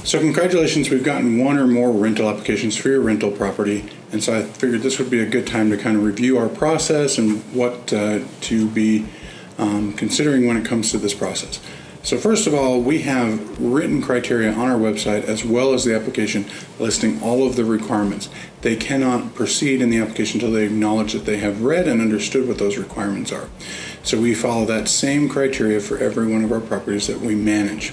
So congratulations, we've gotten one or more rental applications for your rental property, and so I figured this would be a good time to kind of review our process and what to be considering when it comes to this process. So first of all, we have written criteria on our website as well as the application listing all of the requirements. They cannot proceed in the application until they acknowledge that they have read and understood what those requirements are. So we follow that same criteria for every one of our properties that we manage.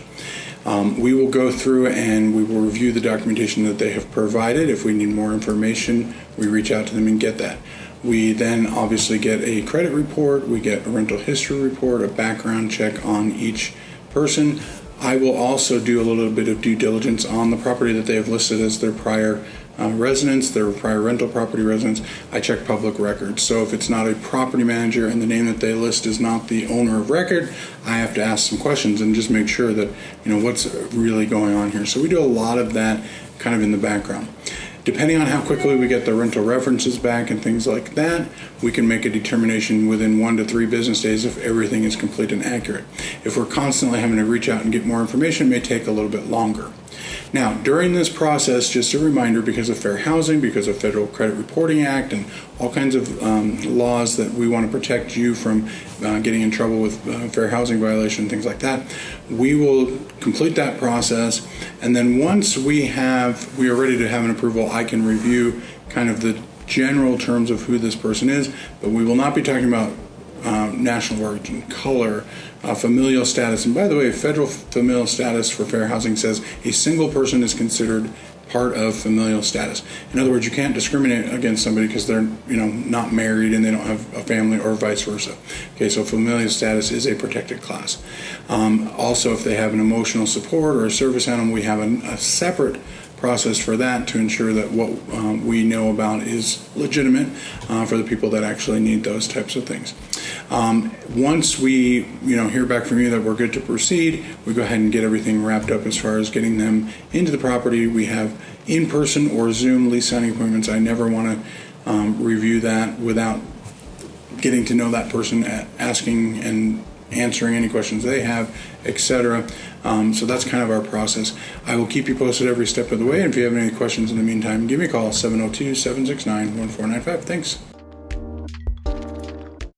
We will go through and we will review the documentation that they have provided. If we need more information, we reach out to them and get that. We then obviously get a credit report, we get a rental history report, a background check on each person. I will also do a little bit of due diligence on the property that they have listed as their prior residence, their prior rental property residence. I check public records. So if it's not a property manager and the name that they list is not the owner of record, I have to ask some questions and just make sure that, what's really going on here. So we do a lot of that kind of in the background. Depending on how quickly we get the rental references back and things like that, we can make a determination within 1 to 3 business days if everything is complete and accurate. If we're constantly having to reach out and get more information, it may take a little bit longer. Now, during this process, just a reminder, because of Fair Housing, because of Federal Credit Reporting Act, and all kinds of laws that we want to protect you from getting in trouble with fair housing violation, things like that, we will complete that process. And then once we are ready to have an approval, I can review kind of the general terms of who this person is, but we will not be talking about national origin, color, familial status. And by the way, federal familial status for fair housing says a single person is considered part of familial status. In other words, you can't discriminate against somebody because they're not married and they don't have a family, or vice versa. Okay, so familial status is a protected class. Also, if they have an emotional support or a service animal, we have a separate process for that to ensure that what we know about is legitimate for the people that actually need those types of things. Once we hear back from you that we're good to proceed, we go ahead and get everything wrapped up as far as getting them into the property. We have in-person or Zoom lease signing appointments. I never want to review that without getting to know that person, asking and answering any questions they have, etc. So that's kind of our process. I will keep you posted every step of the way, and if you have any questions in the meantime, give me a call, 702-769-1495. Thanks.